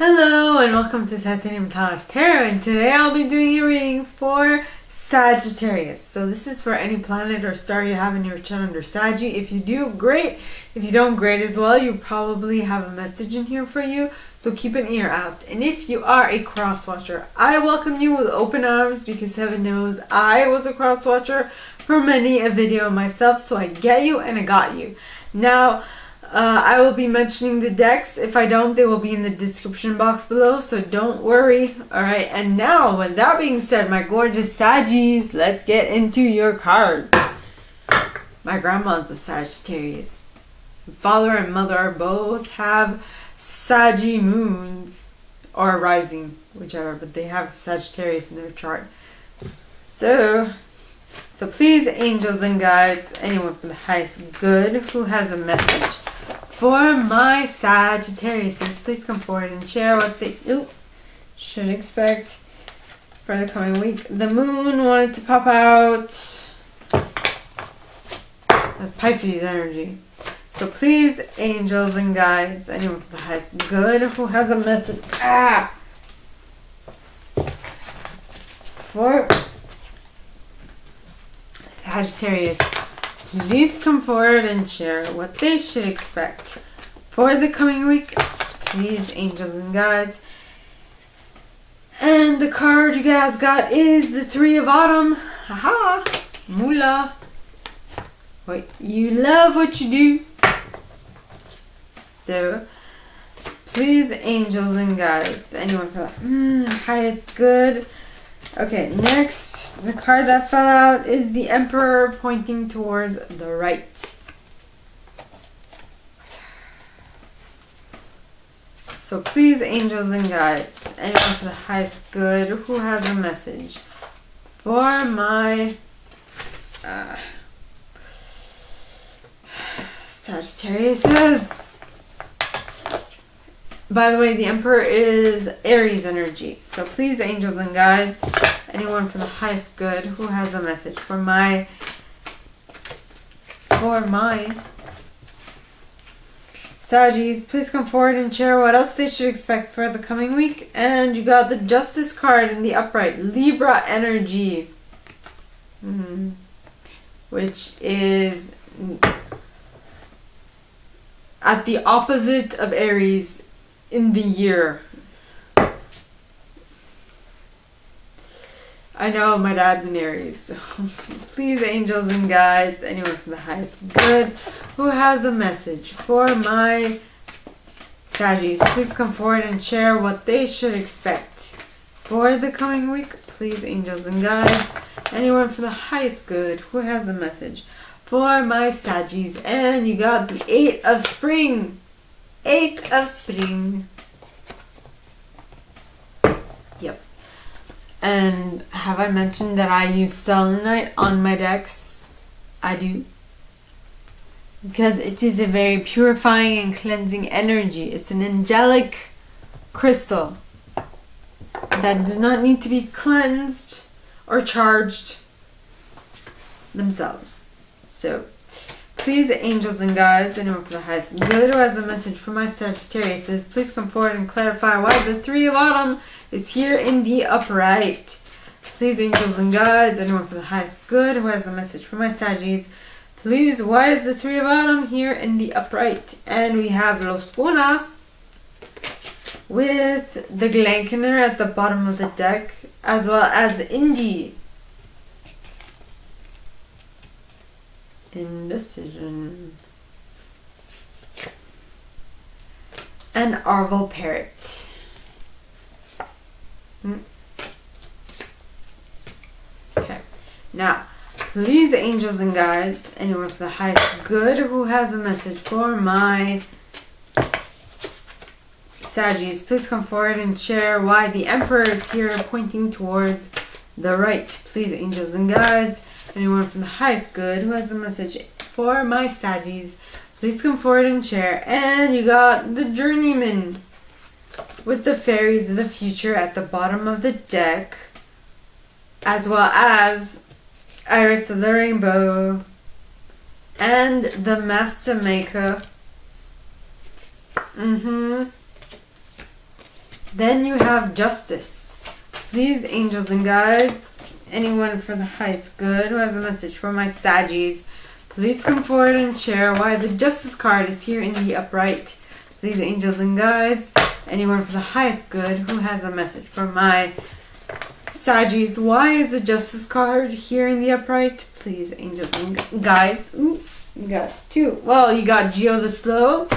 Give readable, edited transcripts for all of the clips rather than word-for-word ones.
Hello and welcome to Titanium Talks Tarot, and today I'll be doing a reading for Sagittarius. So this is for any planet or star you have in your chart under Saggy. If you do, great. If you don't, great as well. You probably have a message in here for you, so keep an ear out. And if you are a cross watcher, I welcome you with open arms, because heaven knows I was a cross watcher for many a video myself, so I get you and I got you. Now, I will be mentioning the decks. If I don't, they will be in the description box below, so don't worry. Alright, and now, with that being said, my gorgeous Saggies, let's get into your cards. My grandma's a Sagittarius. Father and mother both have Saggy moons, or rising, whichever, but they have Sagittarius in their chart. So please, angels and guides, anyone from the highest good who has a message for my Sagittariuses, please come forward and share what they should expect for the coming week. The moon wanted to pop out. That's Pisces energy. So please, angels and guides, anyone from the highest good who has a message for Sagittarius, please come forward and share what they should expect for the coming week. Please, angels and guides. And the card you guys got is the Three of Autumn. Haha, moolah. What you love what you do. So, please, angels and guides, anyone for the highest good. Okay, next, the card that fell out is the Emperor pointing towards the right. So please, angels and guides, anyone for the highest good who has a message for my Sagittariuses. By the way, the Emperor is Aries energy. So please, angels and guides, anyone from the highest good who has a message for my Saggies, please come forward and share what else they should expect for the coming week. And you got the Justice card in the upright, Libra energy, which is at the opposite of Aries in the year. I know my dad's in Aries, so please, angels and guides, anyone from the highest good who has a message for my Saggies, please come forward and share what they should expect for the coming week. Please, angels and guides, anyone from the highest good who has a message for my Saggies. And you got the Eight of Spring. Eight of Spring. Yep. And have I mentioned that I use selenite on my decks? I do. Because it is a very purifying and cleansing energy. It's an angelic crystal that does not need to be cleansed or charged themselves. So, please, angels and guides, anyone from the highest good who has a message for my Sagittarius, please come forward and clarify why the Three of Autumn is here in the upright. Please, angels and guides, anyone from the highest good who has a message for my Saggies, please, why is the Three of Autumn here in the upright? And we have Los Buenas with the Glankener at the bottom of the deck, as well as Indie. Indecision. And Arval Parrot. Okay. Now, please, angels and guides, anyone from the highest good who has a message for my Saggies, please come forward and share why the Emperor is here pointing towards the right. Please, angels and guides, anyone from the highest good who has a message for my Saggies, please come forward and share. And you got the Journeyman with the Fairies of the Future at the bottom of the deck, as well as Iris of the Rainbow and the Master Maker Then you have Justice. Please, angels and guides, anyone for the highest good who has a message for my Saggies, please come forward and share why the Justice card is here in the upright. Please, angels and guides, anyone for the highest good who has a message for my Saggies, why is the Justice card here in the upright? Please, angels and guides. Ooh, you got two. Well, you got Geo the Slow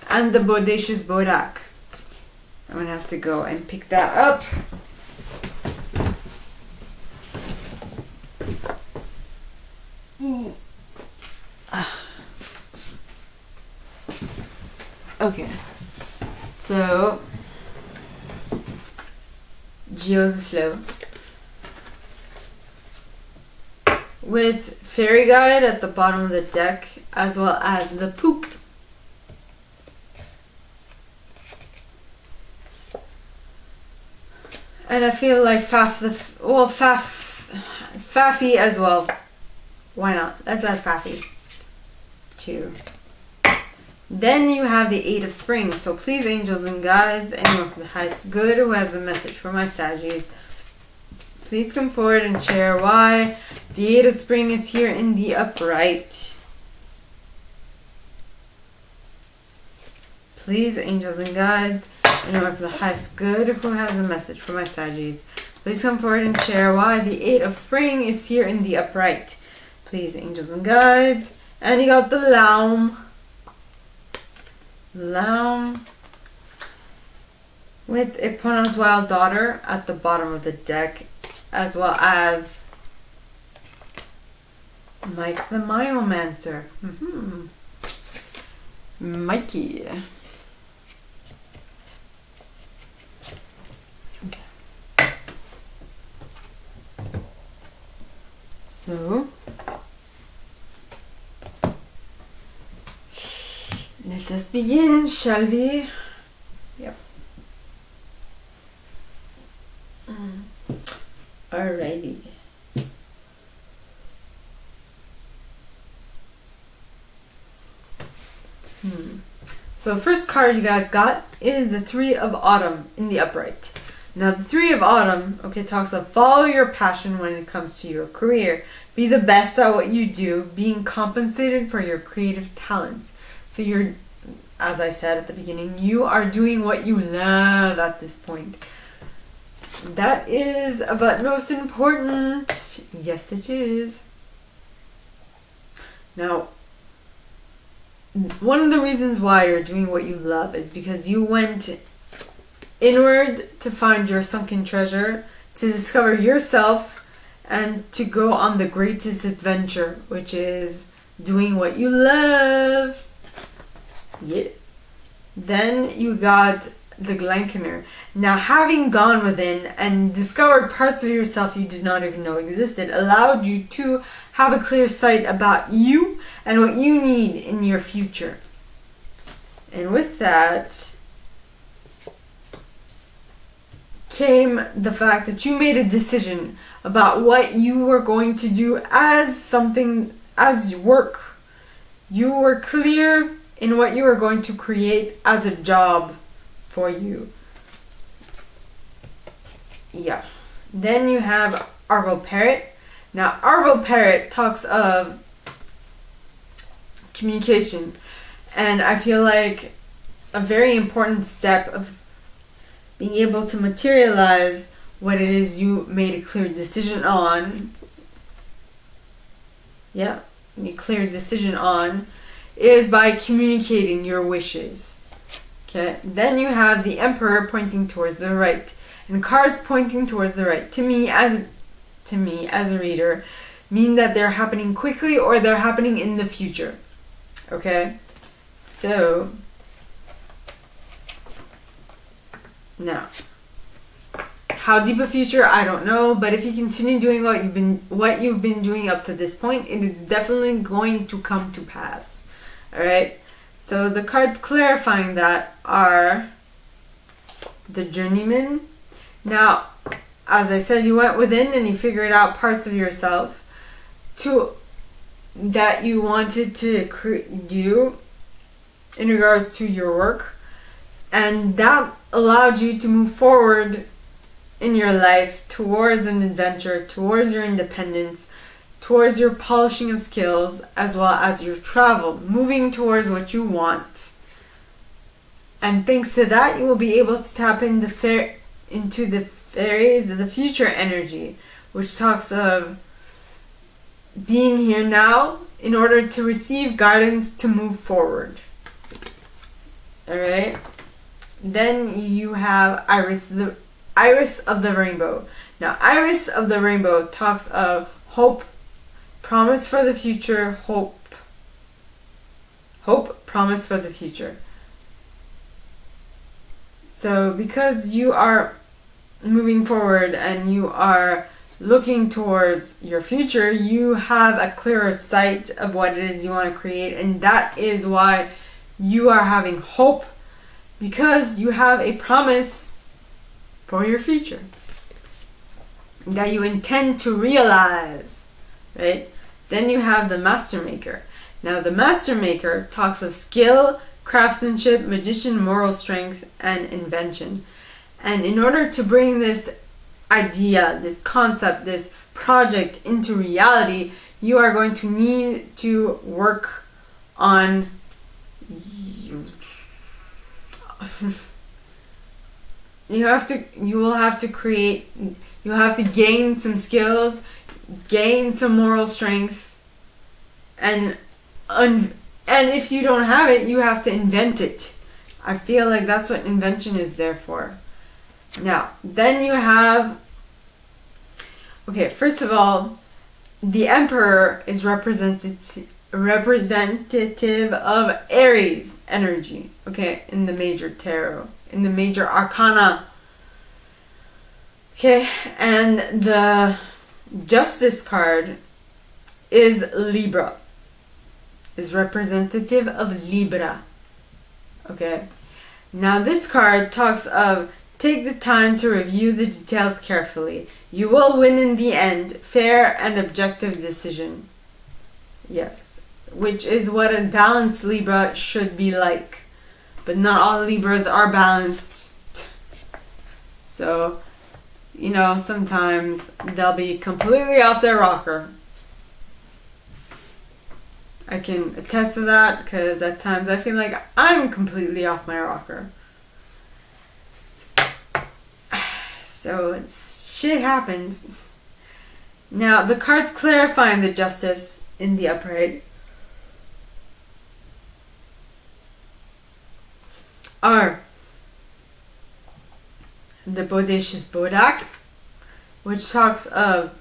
and the Bodacious Bodak. I'm going to have to go and pick that up. Okay. So, Geo the Slow. With Fairy Guide at the bottom of the deck, as well as the Pook. And I feel like Faffy as well. Why not? Let's add Faffy. 2. Then you have the 8 of Spring. So please, angels and guides, anyone for the highest good who has a message for my Saggies, please come forward and share why the 8 of Spring is here in the upright. Please, angels and guides, anyone for the highest good who has a message for my Saggies, please come forward and share why the 8 of Spring is here in the upright. Please, angels and guides. And you got the Lamb. Lamb. With Epona's Wild Daughter at the bottom of the deck, as well as Mike the Myomancer. Mikey. Okay. So, let us begin, shall we? Yep. Alrighty. So the first card you guys got is the 3 of Autumn in the upright. Now the 3 of Autumn, okay, talks about follow your passion when it comes to your career. Be the best at what you do, being compensated for your creative talents. So you're, as I said at the beginning, you are doing what you love at this point. That is of utmost importance. Yes, it is. Now, one of the reasons why you're doing what you love is because you went inward to find your sunken treasure, to discover yourself, and to go on the greatest adventure, which is doing what you love. Yeah. Then you got the Glenkener. Now, having gone within and discovered parts of yourself you did not even know existed, allowed you to have a clear sight about you and what you need in your future. And with that came the fact that you made a decision about what you were going to do as work. You were clear in what you were going to create as a job for you. Yeah. Then you have Arvel Parrot. Now, Arvel Parrot talks of communication, and I feel like a very important step of being able to materialize what it is you made a clear decision on. Yeah, a clear decision on is by communicating your wishes. Okay, then you have the Emperor pointing towards the right, and cards pointing towards the right. To me as a reader, mean that they're happening quickly or they're happening in the future. Okay, so now, how deep a future, I don't know, but if you continue doing what you've been doing up to this point, it is definitely going to come to pass. All right. So the cards clarifying that are the Journeyman. Now, as I said, you went within and you figured out parts of yourself that you wanted to do in regards to your work. And that allowed you to move forward in your life towards an adventure, towards your independence, towards your polishing of skills, as well as your travel, moving towards what you want. And thanks to that, you will be able to tap into the Faeries of the future energy, which talks of being here now in order to receive guidance to move forward. Alright? Then you have Iris of the Rainbow. Now, Iris of the Rainbow talks of hope, promise for the future, hope, promise for the future. So because you are moving forward and you are looking towards your future, you have a clearer sight of what it is you want to create, and that is why you are having hope, because you have a promise for your future that you intend to realize, right? Then you have the Master Maker. Now the Master Maker talks of skill, craftsmanship, magician, moral strength, and invention. And in order to bring this idea, this concept, this project into reality, you are going to need to work on you will have to gain some skills, gain some moral strength, and if you don't have it, you have to invent it. I feel like that's what invention is there for. Now, then you have, okay, first of all, the Emperor is representative of Aries energy, okay, in the major tarot, in the major arcana. Okay, and the Justice card is Libra, is representative of Libra. Okay, now this card talks of take the time to review the details carefully. You will win in the end. Fair and objective decision. Yes, which is what a balanced Libra should be like. But not all Libras are balanced. So, you know, sometimes they'll be completely off their rocker. I can attest to that because at times I feel like I'm completely off my rocker. So shit happens. Now the cards clarifying the Justice in the upright are the Bodacious Bodak, which talks of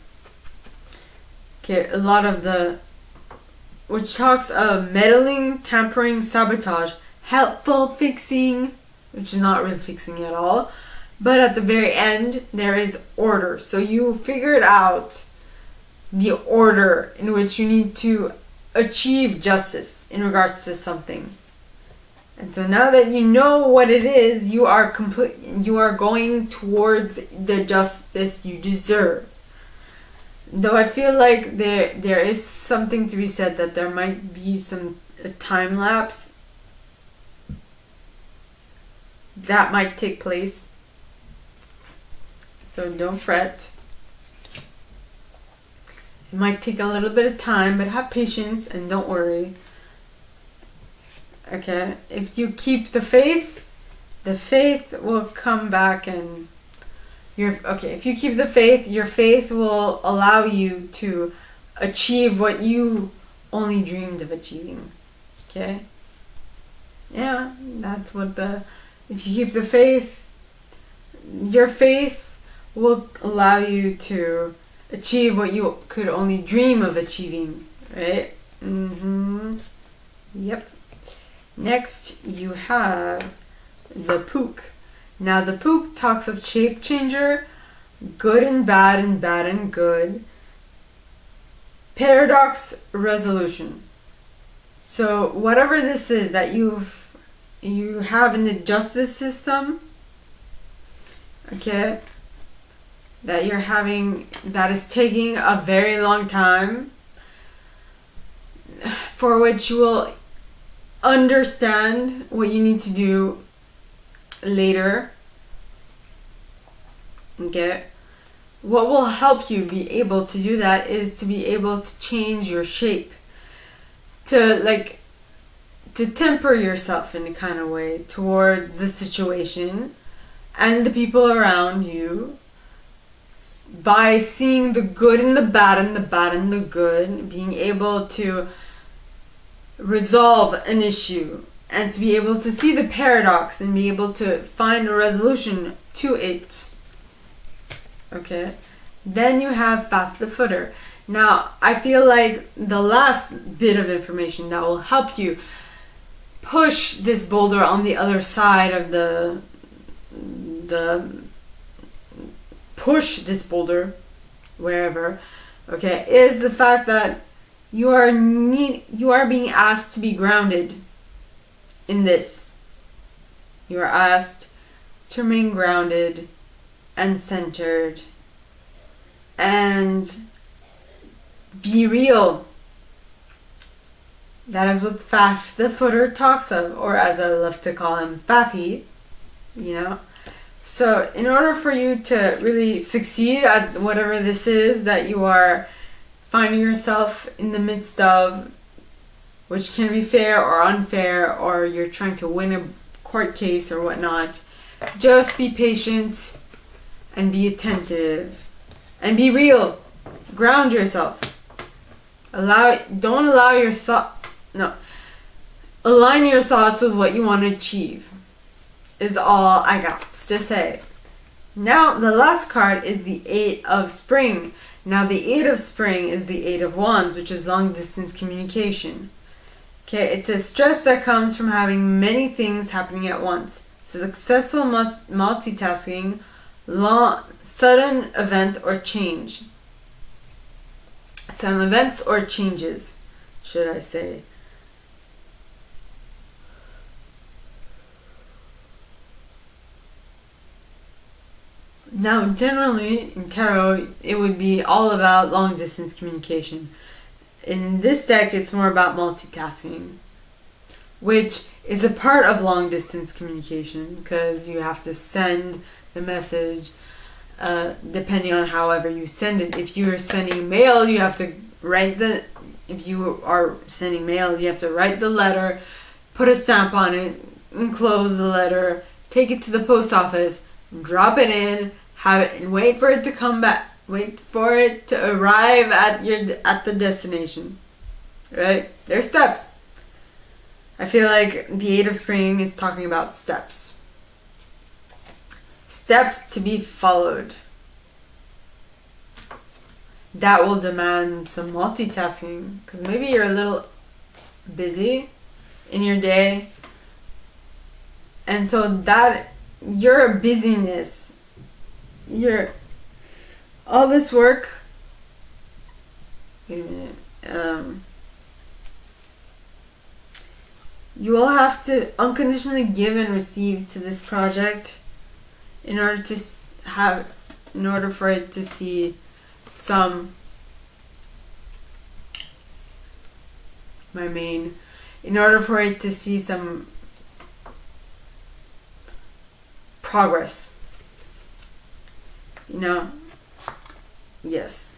which talks of meddling, tampering, sabotage, helpful fixing, which is not really fixing at all. But at the very end, there is order. So you figured out the order in which you need to achieve justice in regards to something. And so now that you know what it is, you are going towards the justice you deserve. Though I feel like there is something to be said that there might be a time lapse that might take place. So don't fret. It might take a little bit of time, but have patience and don't worry. Okay, if you keep the faith will come back, and if you keep the faith, your faith will allow you to achieve what you only dreamed of achieving. Okay? Yeah, that's what if you keep the faith, your faith will allow you to achieve what you could only dream of achieving, right? Yep. Next, you have the Pook. Now, the Pook talks of shape changer, good and bad and good, paradox resolution. So, whatever this is that you have in the justice system, okay, that you're having, that is taking a very long time, for which you will understand what you need to do later. Okay. What will help you be able to do that is to be able to change your shape. To temper yourself in a kind of way towards the situation and the people around you by seeing the good and the bad and the bad and the good, being able to resolve an issue and to be able to see the paradox and be able to find a resolution to it. Okay, then you have Path the Footer. Now, I feel like the last bit of information that will help you push this boulder on the other side of push this boulder wherever, okay, is the fact that you are being asked to be grounded in this. You are asked to remain grounded and centered and be real. That is what Fath the Footer talks of, or as I love to call him, Faffy, you know. So in order for you to really succeed at whatever this is that you are finding yourself in the midst of, which can be fair or unfair, or you're trying to win a court case or whatnot, just be patient and be attentive and be real. Ground yourself. Align your thoughts with what you want to achieve is all I got to say. Now the last card is the Eight of Spring. Now the Eight of Spring is the Eight of Wands, which is long distance communication. Okay, it's a stress that comes from having many things happening at once. Successful multitasking, sudden event or change. Sudden events or changes, should I say. Now, generally, in tarot, it would be all about long-distance communication. In this deck, it's more about multitasking, which is a part of long-distance communication, because you have to send the message depending on however you send it. If you are sending mail, you have to write the letter, put a stamp on it, enclose the letter, take it to the post office, drop it in, have it, and wait for it to come back. Wait for it to arrive at the destination. Right? There's steps. I feel like the Eight of Spring is talking about steps. Steps to be followed. That will demand some multitasking, because maybe you're a little busy in your day, and so that your busyness, all this work. Wait a minute. You will have to unconditionally give and receive to this project in order for it to see some progress. Yes.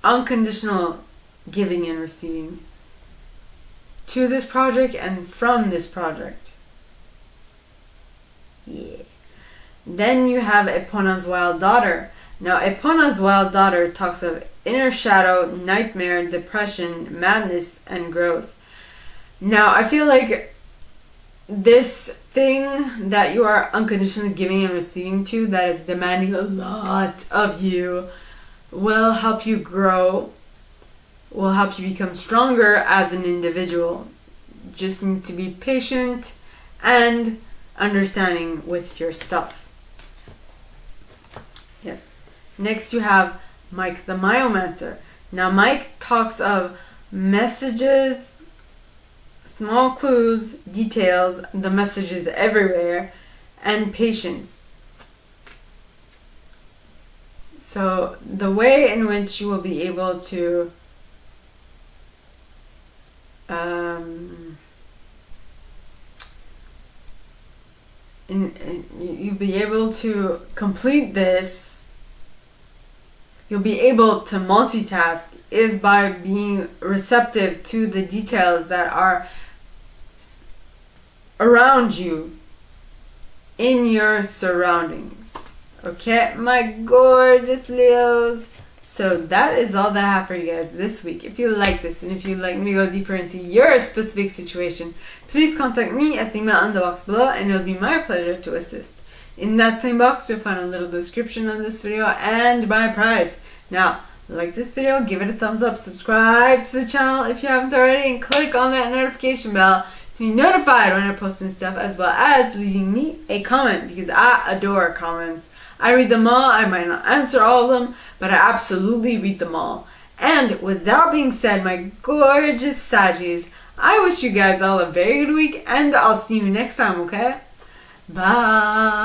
Unconditional giving and receiving to this project and from this project. Yeah. Then you have Epona's Wild Daughter. Now, Epona's Wild Daughter talks of inner shadow, nightmare, depression, madness, and growth. Now, I feel like this thing that you are unconditionally giving and receiving to, that is demanding a lot of you, will help you grow, will help you become stronger as an individual. Just need to be patient and understanding with yourself. Yes. Next you have Mike the Myomancer. Now Mike talks of messages, small clues, details, the messages everywhere, and patience. So the way in which you will be able to you'll be able to complete this, you'll be able to multitask, is by being receptive to the details that are around you in your surroundings. Okay, my gorgeous Leos. So that is all that I have for you guys this week. If you like this and if you'd like me to go deeper into your specific situation, please contact me at the email in the box below and it'll be my pleasure to assist. In that same box, you'll find a little description on this video and my price. Now, like this video, give it a thumbs up, subscribe to the channel if you haven't already, and click on that notification bell to be notified when I post new stuff, as well as leaving me a comment, because I adore comments. I read them all. I might not answer all of them, but I absolutely read them all. And with that being said, my gorgeous Saggies, I wish you guys all a very good week, and I'll see you next time, okay? Bye!